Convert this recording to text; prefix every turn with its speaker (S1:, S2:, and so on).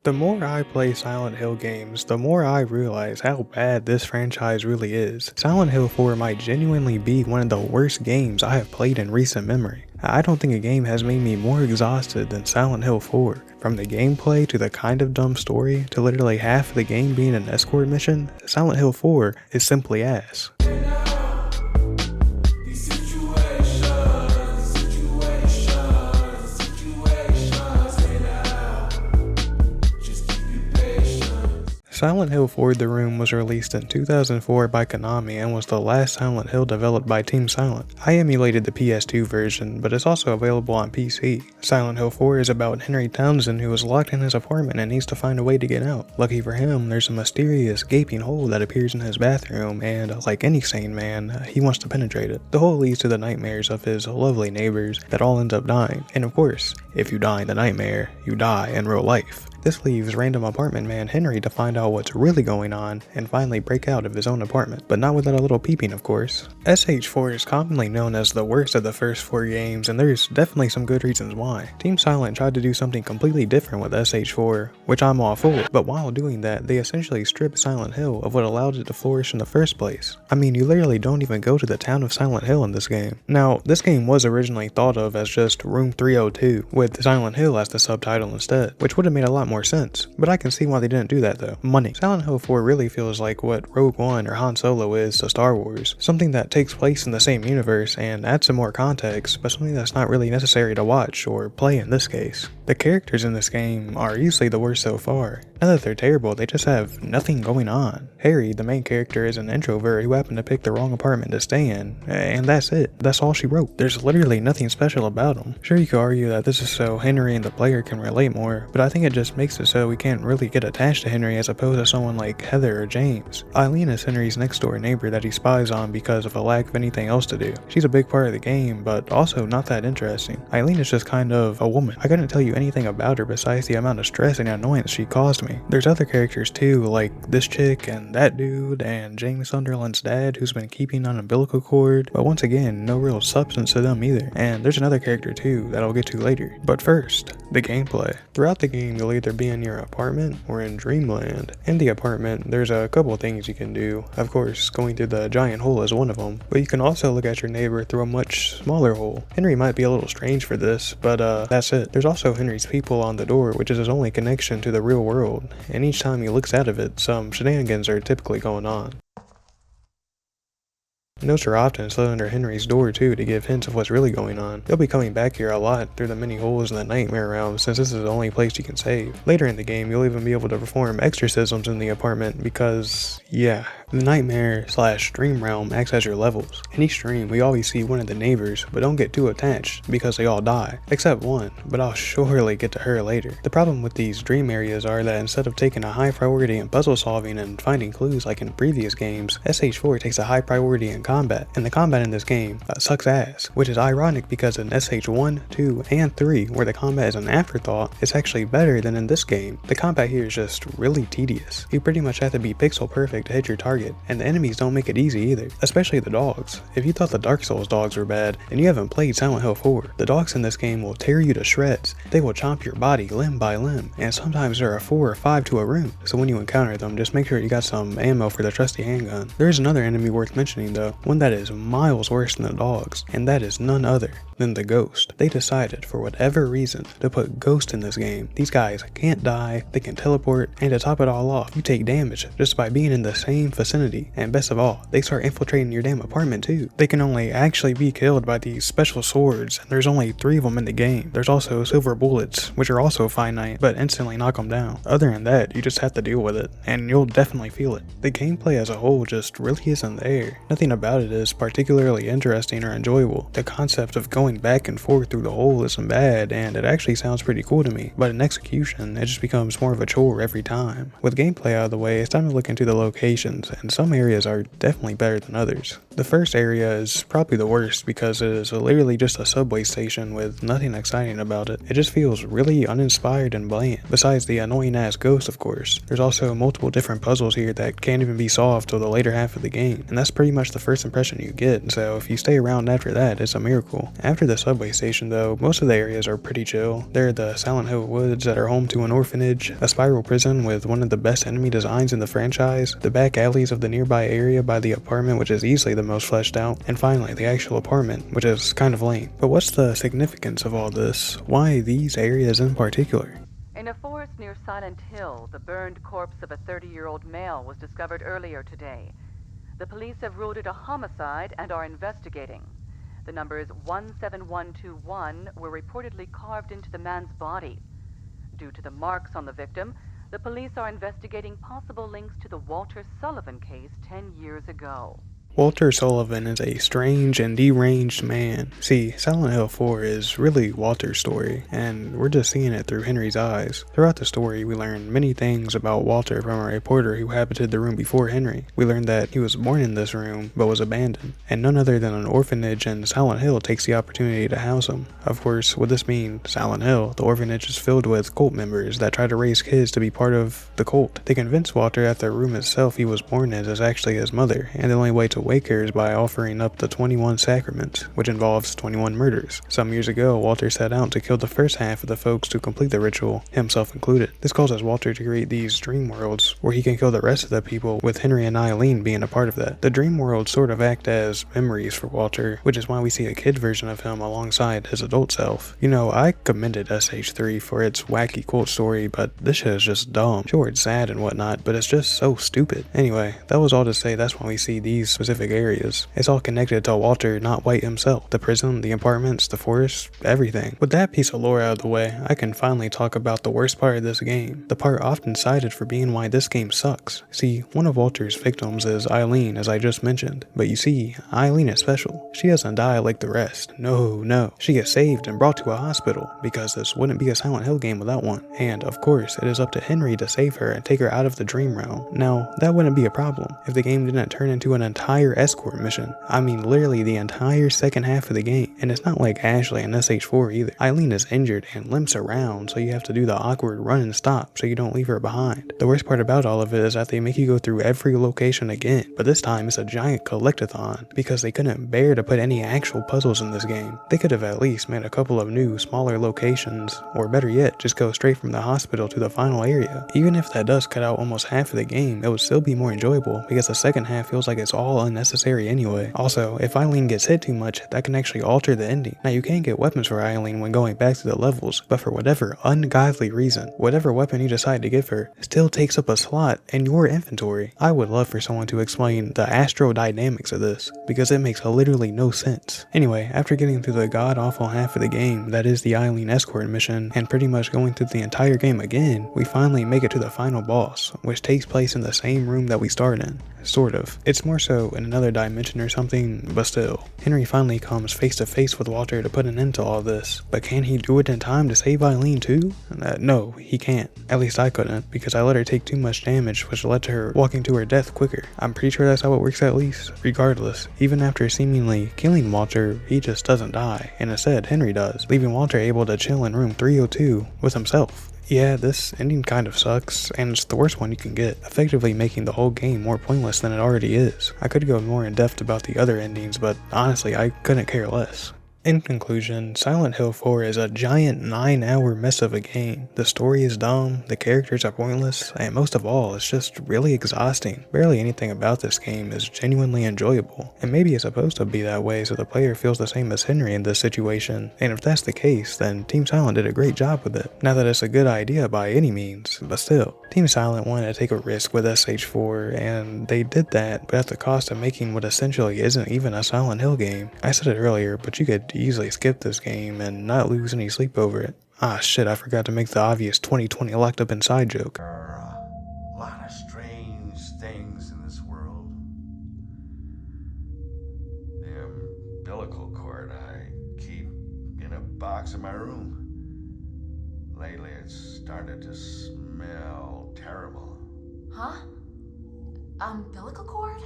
S1: The more I play Silent Hill games, the more I realize how bad this franchise really is. Silent Hill 4 might genuinely be one of the worst games I have played in recent memory. I don't think a game has made me more exhausted than Silent Hill 4. From the gameplay to the kind of dumb story to literally half of the game being an escort mission, Silent Hill 4 is simply ass. Silent Hill 4: The Room was released in 2004 by Konami and was the last Silent Hill developed by Team Silent. I emulated the PS2 version, but it's also available on PC. Silent Hill 4 is about Henry Townshend, who is locked in his apartment and needs to find a way to get out. Lucky for him, there's a mysterious gaping hole that appears in his bathroom, and like any sane man, he wants to penetrate it. The hole leads to the nightmares of his lovely neighbors that all end up dying. And of course, if you die in the nightmare, you die in real life. This leaves random apartment man Henry to find out what's really going on and finally break out of his own apartment, but not without a little peeping, of course. SH4 is commonly known as the worst of the first 4 games, and there's definitely some good reasons why. Team Silent tried to do something completely different with SH4, which I'm all for, but while doing that, they essentially stripped Silent Hill of what allowed it to flourish in the first place. I mean, you literally don't even go to the town of Silent Hill in this game. Now, this game was originally thought of as just Room 302, with Silent Hill as the subtitle instead, which would have made a lot more sense, but I can see why they didn't do that though. Money. Silent Hill 4 really feels like what Rogue One or Han Solo is to Star Wars, something that takes place in the same universe and adds some more context, but something that's not really necessary to watch or play in this case. The characters in this game are easily the worst so far. Not that they're terrible, they just have nothing going on. Harry, the main character, is an introvert who happened to pick the wrong apartment to stay in, and that's it. That's all she wrote. There's literally nothing special about him. Sure, you could argue that this is so Henry and the player can relate more, but I think it just makes it so we can't really get attached to Henry as opposed to someone like Heather or James. Eileen is Henry's next door neighbor that he spies on because of a lack of anything else to do. She's a big part of the game, but also not that interesting. Eileen is just kind of a woman. I couldn't tell you anything about her besides the amount of stress and annoyance she caused me. There's other characters too, like this chick and that dude and James Sunderland's dad who's been keeping an umbilical cord, but once again, no real substance to them either. And there's another character too that I'll get to later. But first, the gameplay. Throughout the game, you'll either be in your apartment or in Dreamland. In the apartment, there's a couple things you can do. Of course, going through the giant hole is one of them, but you can also look at your neighbor through a much smaller hole. Henry might be a little strange for this, but that's it. There's also Henry's people on the door, which is his only connection to the real world, and each time he looks out of it, some shenanigans are typically going on. Notes are often slid under Henry's door too to give hints of what's really going on. He'll be coming back here a lot through the many holes in the nightmare realm since this is the only place you can save. Later in the game, you'll even be able to perform exorcisms in the apartment because, yeah, the nightmare / dream realm acts as your levels. In each dream, we always see one of the neighbors, but don't get too attached because they all die. Except one, but I'll surely get to her later. The problem with these dream areas are that instead of taking a high priority in puzzle solving and finding clues like in previous games, SH4 takes a high priority in combat, and the combat in this game sucks ass, which is ironic because in SH1, 2, and 3, where the combat is an afterthought, it's actually better than in this game. The combat here is just really tedious. You pretty much have to be pixel perfect to hit your target, and the enemies don't make it easy either, especially the dogs. If you thought the Dark Souls dogs were bad, and you haven't played Silent Hill 4, the dogs in this game will tear you to shreds. They will chomp your body limb by limb, and sometimes there are 4 or 5 to a room, so when you encounter them, just make sure you got some ammo for the trusty handgun. There is another enemy worth mentioning though, one that is miles worse than the dogs, and that is none other than the Ghost. They decided, for whatever reason, to put Ghost in this game. These guys can't die, they can teleport, and to top it all off, you take damage just by being in the same vicinity, and best of all, they start infiltrating your damn apartment too. They can only actually be killed by these special swords, and there's only 3 of them in the game. There's also silver bullets, which are also finite, but instantly knock them down. Other than that, you just have to deal with it, and you'll definitely feel it. The gameplay as a whole just really isn't there. Nothing about it is particularly interesting or enjoyable. The concept of going back and forth through the hole isn't bad, and it actually sounds pretty cool to me, but in execution, it just becomes more of a chore every time. With gameplay out of the way, it's time to look into the locations, and some areas are definitely better than others. The first area is probably the worst because it is literally just a subway station with nothing exciting about it. It just feels really uninspired and bland. Besides the annoying ass ghost, of course. There's also multiple different puzzles here that can't even be solved till the later half of the game, and that's pretty much the first impression you get, so if you stay around after that, it's a miracle. After After the subway station though, most of the areas are pretty chill. There are the Silent Hill Woods that are home to an orphanage, a spiral prison with one of the best enemy designs in the franchise, the back alleys of the nearby area by the apartment which is easily the most fleshed out, and finally the actual apartment, which is kind of lame. But what's the significance of all this? Why these areas in particular?
S2: In a forest near Silent Hill, the burned corpse of a 30-year-old male was discovered earlier today. The police have ruled it a homicide and are investigating. The numbers 17121 were reportedly carved into the man's body. Due to the marks on the victim, the police are investigating possible links to the Walter Sullivan case 10 years ago.
S1: Walter Sullivan is a strange and deranged man. See, Silent Hill 4 is really Walter's story, and we're just seeing it through Henry's eyes. Throughout the story, we learn many things about Walter from a reporter who habited the room before Henry. We learned that he was born in this room, but was abandoned, and none other than an orphanage in Silent Hill takes the opportunity to house him. Of course, with this being Silent Hill, the orphanage is filled with cult members that try to raise kids to be part of the cult. They convince Walter that the room itself he was born in is actually his mother, and the only way to wake her is by offering up the 21 sacraments, which involves 21 murders. Some years ago, Walter set out to kill the first half of the folks to complete the ritual, himself included. This causes Walter to create these dream worlds where he can kill the rest of the people, with Henry and Eileen being a part of that. The dream worlds sort of act as memories for Walter, which is why we see a kid version of him alongside his adult self. You know, I commended SH3 for its wacky cult story, but this shit is just dumb. Sure, it's sad and whatnot, but it's just so stupid. Anyway, that was all to say that's when we see these specific areas. It's all connected to Walter not White himself. The prison, the apartments, the forest, everything. With that piece of lore out of the way, I can finally talk about the worst part of this game. The part often cited for being why this game sucks. See, one of Walter's victims is Eileen, as I just mentioned. But you see, Eileen is special. She doesn't die like the rest. No. She gets saved and brought to a hospital, because this wouldn't be a Silent Hill game without one. And, of course, it is up to Henry to save her and take her out of the dream realm. Now, that wouldn't be a problem if the game didn't turn into an entire escort mission. I mean, literally the entire second half of the game. And it's not like Ashley in SH4 either. Eileen is injured and limps around, so you have to do the awkward run and stop so you don't leave her behind. The worst part about all of it is that they make you go through every location again, but this time it's a giant collectathon, because they couldn't bear to put any actual puzzles in this game. They could have at least made a couple of new, smaller locations, or better yet, just go straight from the hospital to the final area. Even if that does cut out almost half of the game, it would still be more enjoyable, because the second half feels like it's all unnecessary anyway. Also, if Eileen gets hit too much, that can actually alter the ending. Now, you can get weapons for Eileen when going back to the levels, but for whatever ungodly reason, whatever weapon you decide to give her still takes up a slot in your inventory. I would love for someone to explain the astrodynamics of this, because it makes literally no sense. Anyway, after getting through the god-awful half of the game, that is the Eileen escort mission, and pretty much going through the entire game again, we finally make it to the final boss, which takes place in the same room that we started in. Sort of. It's more so in another dimension or something, but still. Henry finally comes face to face with Walter to put an end to all this, but can he do it in time to save Eileen too? No, he can't. At least I couldn't, because I let her take too much damage, which led to her walking to her death quicker. I'm pretty sure that's how it works at least. Regardless, even after seemingly killing Walter, he just doesn't die, and instead Henry does, leaving Walter able to chill in room 302 with himself. Yeah, this ending kind of sucks, and it's the worst one you can get, effectively making the whole game more pointless than it already is. I could go more in depth about the other endings, but honestly, I couldn't care less. In conclusion, Silent Hill 4 is a giant 9-hour mess of a game. The story is dumb, the characters are pointless, and most of all, it's just really exhausting. Barely anything about this game is genuinely enjoyable, and maybe it's supposed to be that way so the player feels the same as Henry in this situation, and if that's the case, then Team Silent did a great job with it. Not that it's a good idea by any means, but still. Team Silent wanted to take a risk with SH4, and they did that, but at the cost of making what essentially isn't even a Silent Hill game. I said it earlier, but you could easily skip this game and not lose any sleep over it. Ah shit, I forgot to make the obvious 2020 locked up inside joke.
S3: There are a lot of strange things in this world. The umbilical cord I keep in a box in my room. Lately it's started to smell terrible.
S4: Huh? Umbilical cord?